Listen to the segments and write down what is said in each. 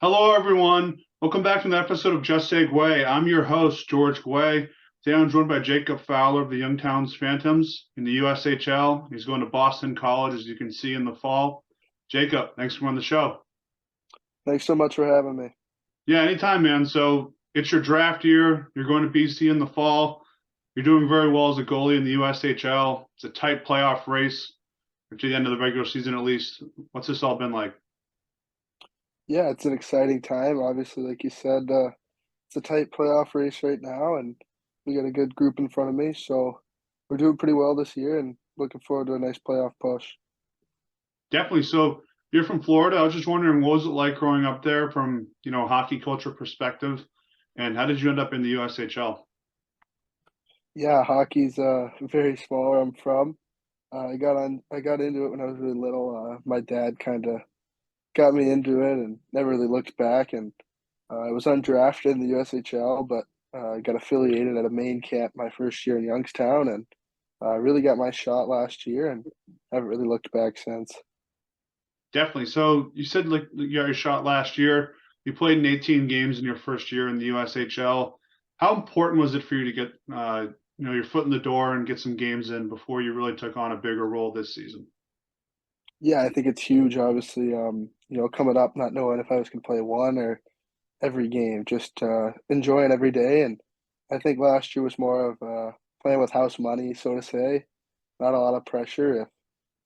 Hello, everyone. Welcome back to an episode of Just Say Guay. I'm your host, George Guay. Today I'm joined by Jacob Fowler of the Youngstown Phantoms in the USHL. He's going to Boston College, as you can see in the fall. Jacob, thanks for on the show. Thanks so much for having me. Yeah, anytime, man. So it's your draft year. You're going to BC in the fall. You're doing very well as a goalie in the USHL. It's a tight playoff race, or to the end of the regular season at least. What's this all been like? Yeah, it's an exciting time. Obviously, like you said, it's a tight playoff race right now, and we got a good group in front of me. So we're doing pretty well this year and looking forward to a nice playoff push. Definitely. So you're from Florida. I was just wondering, what was it like growing up there from, hockey culture perspective? And how did you end up in the USHL? Yeah, hockey's very small where I'm from. I got into it when I was really little. My dad kind of got me into it and never really looked back. And I was undrafted in the USHL, but I got affiliated at a main camp my first year in Youngstown, and really got my shot last year, and haven't really looked back since. Definitely. So you said like you got your shot last year. You played in 18 games in your first year in the USHL. How important was it for you to get, your foot in the door and get some games in before you really took on a bigger role this season? Yeah, I think it's huge. Obviously, coming up, not knowing if I was going to play one or every game, just enjoying every day. And I think last year was more of playing with house money, so to say. Not a lot of pressure. If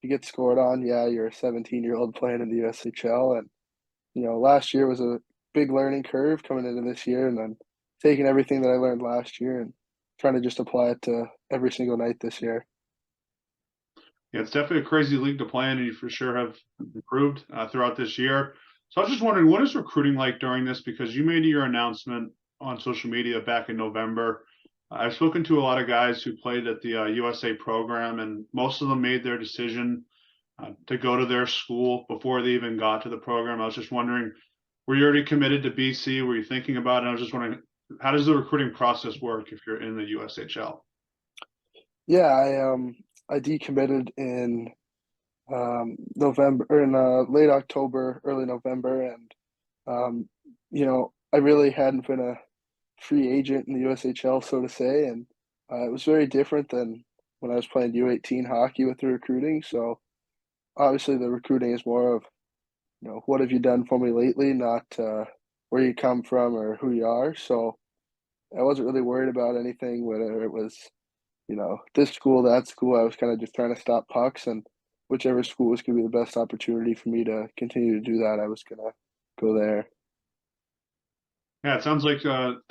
you get scored on, yeah, you're a 17-year-old playing in the USHL, and last year was a big learning curve coming into this year, and then taking everything that I learned last year and trying to just apply it to every single night this year. Yeah, it's definitely a crazy league to play in, and you for sure have improved throughout this year. So I was just wondering, what is recruiting like during this? Because you made your announcement on social media back in November. I've spoken to a lot of guys who played at the USA program, and most of them made their decision to go to their school before they even got to the program. I was just wondering, were you already committed to BC? Were you thinking about it? I was just wondering, how does the recruiting process work if you're in the USHL? Yeah, I decommitted in November or in late October, early November, and I really hadn't been a free agent in the USHL, so to say, and it was very different than when I was playing U18 hockey with the recruiting. So obviously, the recruiting is more of what have you done for me lately, not where you come from or who you are. So I wasn't really worried about anything, whether it was this school, that school. I was kind of just trying to stop pucks, and whichever school was going to be the best opportunity for me to continue to do that, I was going to go there. Yeah, it sounds like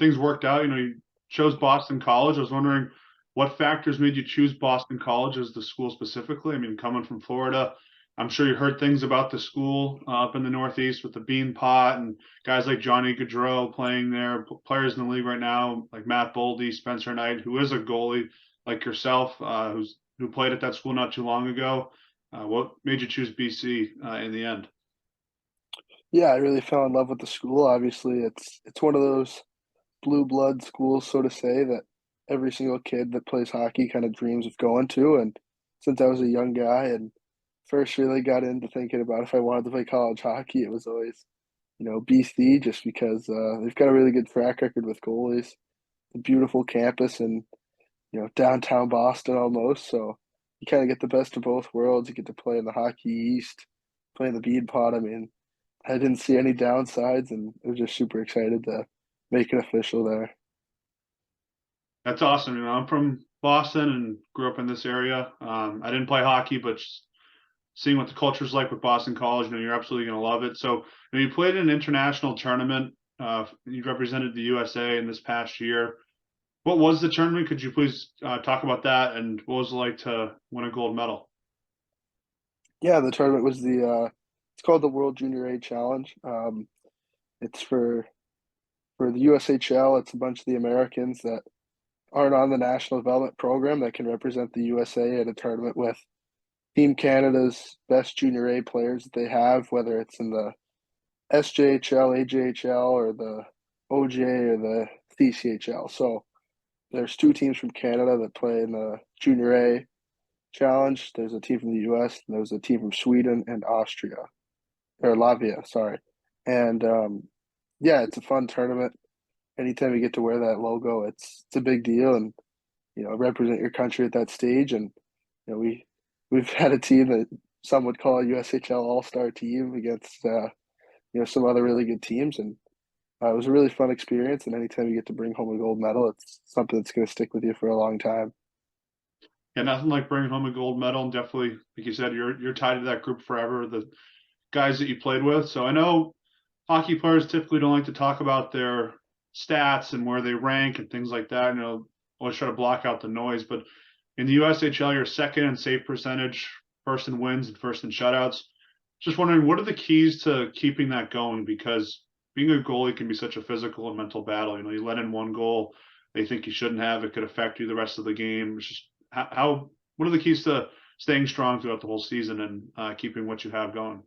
things worked out. You chose Boston College. I was wondering what factors made you choose Boston College as the school specifically. I mean, coming from Florida, I'm sure you heard things about the school up in the Northeast with the Bean Pot and guys like Johnny Gaudreau playing there, players in the league right now like Matt Boldy, Spencer Knight, who is a goalie like yourself, who played at that school not too long ago. What made you choose BC in the end? Yeah, I really fell in love with the school. Obviously, it's one of those blue blood schools, so to say, that every single kid that plays hockey kind of dreams of going to. And since I was a young guy and first really got into thinking about if I wanted to play college hockey, it was always, BC, just because they've got a really good track record with goalies, a beautiful campus in, downtown Boston almost. So you kind of get the best of both worlds. You get to play in the Hockey East, play in the Bead Pot. I mean, I didn't see any downsides, and I was just super excited to make it official there. That's awesome. I'm from Boston and grew up in this area. I didn't play hockey, but just seeing what the culture is like with Boston College, you're absolutely going to love it. So, you played in an international tournament. You represented the USA in this past year. What was the tournament? Could you please talk about that? And what was it like to win a gold medal? Yeah, the tournament was it's called the World Junior A Challenge. It's for the USHL. It's a bunch of the Americans that aren't on the national development program that can represent the USA at a tournament with Team Canada's best junior A players that they have, whether it's in the SJHL, AJHL, or the OJ or the CCHL. So there's two teams from Canada that play in the junior A challenge. There's a team from the US, and there's a team from Sweden and Austria, or Latvia, sorry. And yeah, it's a fun tournament. Anytime you get to wear that logo, it's a big deal, and represent your country at that stage. And we've had a team that some would call a USHL All Star team against some other really good teams, and it was a really fun experience. And anytime you get to bring home a gold medal, it's something that's going to stick with you for a long time. Yeah, nothing like bringing home a gold medal, and definitely, like you said, you're tied to that group forever. The guys that you played with. So I know hockey players typically don't like to talk about their stats and where they rank and things like that. Always try to block out the noise. But in the USHL, you're second in save percentage, first in wins, and first in shutouts. Just wondering, what are the keys to keeping that going? Because being a goalie can be such a physical and mental battle. You let in one goal they think you shouldn't have, it could affect you the rest of the game. It's just what are the keys to staying strong throughout the whole season and keeping what you have going?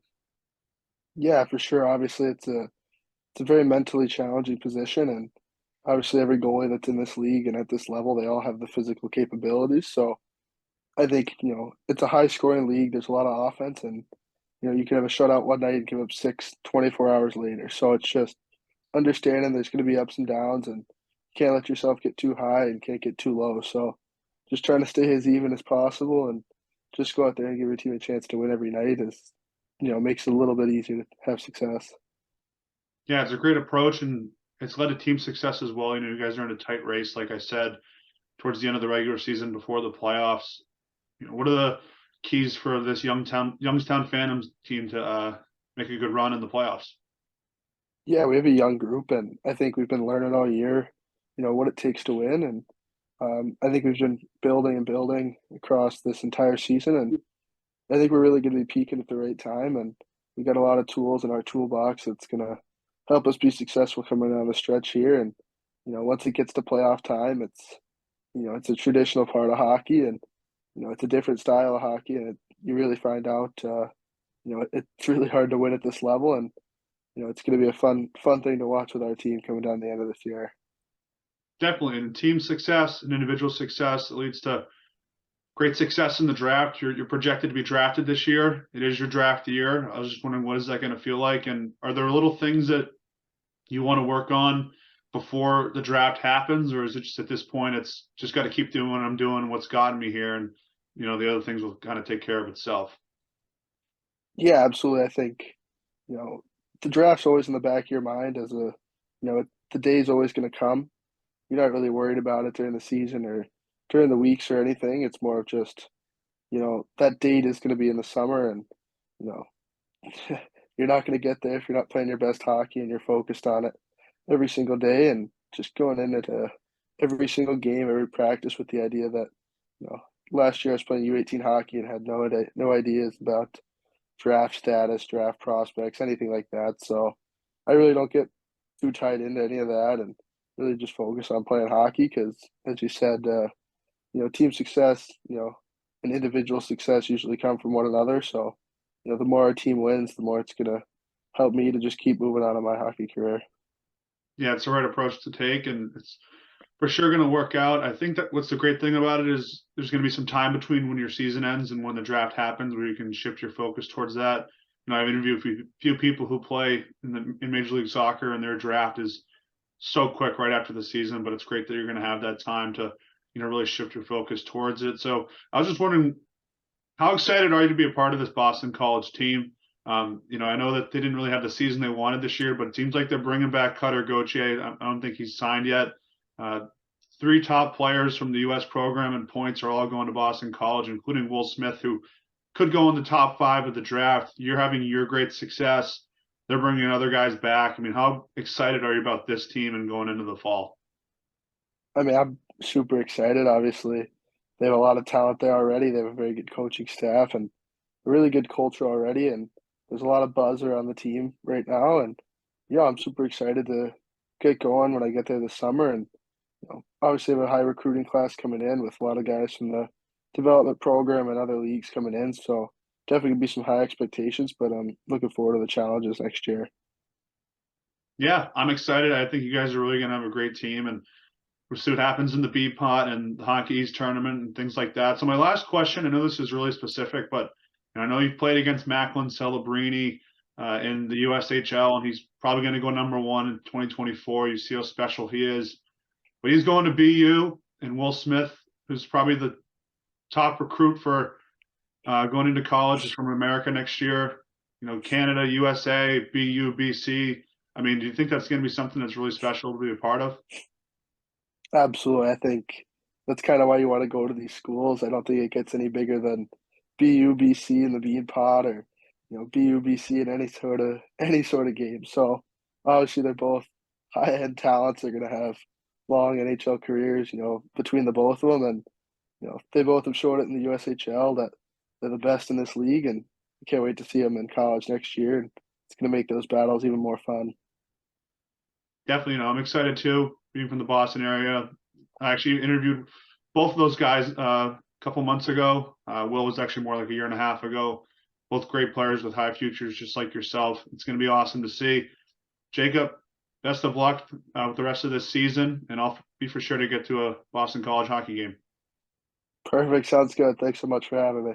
Yeah, for sure. Obviously, it's a very mentally challenging position, and obviously every goalie that's in this league and at this level, they all have the physical capabilities. So I think it's a high scoring league. There's a lot of offense, and you can have a shutout one night and give up six 24 hours later. So it's just understanding there's going to be ups and downs, and you can't let yourself get too high and can't get too low. So just trying to stay as even as possible and just go out there and give your team a chance to win every night is, makes it a little bit easier to have success. Yeah, it's a great approach, and it's led to team success as well. You guys are in a tight race, like I said, towards the end of the regular season before the playoffs. What are the keys for this Youngstown Phantoms team to make a good run in the playoffs? Yeah, we have a young group, and I think we've been learning all year, what it takes to win. And I think we've been building and building across this entire season, and I think we're really going to be peaking at the right time. And we got a lot of tools in our toolbox that's going to help us be successful coming down the stretch here. And once it gets to playoff time, it's a traditional part of hockey, and it's a different style of hockey, and you really find out, it's really hard to win at this level. And it's going to be a fun thing to watch with our team coming down the end of this year. Definitely, and team success and individual success that leads to great success in the draft. You're projected to be drafted this year. It is your draft year. I was just wondering, what is that going to feel like? And are there little things that you want to work on before the draft happens, or is it just at this point it's just got to keep doing what I'm doing, what's gotten me here, and the other things will kind of take care of itself? Yeah, absolutely. I think you know the draft's always in the back of your mind as the day's always going to come. You're not really worried about it during the season or during the weeks or anything. It's more of just that date is going to be in the summer, and you know you're not going to get there if you're not playing your best hockey and you're focused on it every single day and just going into every single game, every practice with the idea that you know last year I was playing U18 hockey and had no ideas about draft status, draft prospects, anything like that. So I really don't get too tied into any of that and really just focus on playing hockey because, as you said, team success, and individual success usually come from one another. So, the more our team wins, the more it's going to help me to just keep moving on in my hockey career. Yeah, it's the right approach to take, and it's for sure going to work out. I think that what's the great thing about it is there's going to be some time between when your season ends and when the draft happens where you can shift your focus towards that. I've interviewed a few people who play in Major League Soccer, and their draft is so quick right after the season, but it's great that you're going to have that time to really shift your focus towards it. So I was just wondering, how excited are you to be a part of this Boston College team? I know that they didn't really have the season they wanted this year, but it seems like they're bringing back Cutter Gauthier. I don't think he's signed yet. Uh, Three top players from the U.S. program and points are all going to Boston College, including Will Smith, who could go in the top 5 of the draft. You're having your great success. They're bringing other guys back. I mean, how excited are you about this team and going into the fall? I mean, I'm super excited. Obviously, they have a lot of talent there already. They have a very good coaching staff and a really good culture already. And there's a lot of buzz around the team right now. And yeah, I'm super excited to get going when I get there this summer. And obviously have a high recruiting class coming in with a lot of guys from the development program and other leagues coming in. So definitely gonna be some high expectations, but I'm looking forward to the challenges next year. Yeah, I'm excited. I think you guys are really going to have a great team, and we'll see what happens in the B pot and the Hockey East tournament and things like that. So my last question, I know this is really specific, but I know you've played against Macklin, Celebrini. in the USHL, and he's probably going to go number 1 in 2024. You see how special he is. But he's going to BU, and Will Smith, who's probably the top recruit for going into college, is from America next year. You know, Canada, USA, BU, BC. I mean, do you think that's going to be something that's really special to be a part of? Absolutely. I think that's kind of why you want to go to these schools. I don't think it gets any bigger than BUBC in the Bean Pod, or BUBC in any sort of game. So obviously they're both high end talents. They're gonna have long NHL careers, between the both of them, and they both have showed it in the USHL that they're the best in this league, and I can't wait to see them in college next year. And it's gonna make those battles even more fun. Definitely, I'm excited too, being from the Boston area. I actually interviewed both of those guys a couple months ago. Will was actually more like a year and a half ago. Both great players with high futures, just like yourself. It's going to be awesome to see. Jacob, best of luck with the rest of this season, and I'll be for sure to get to a Boston College hockey game. Perfect. Sounds good. Thanks so much for having me.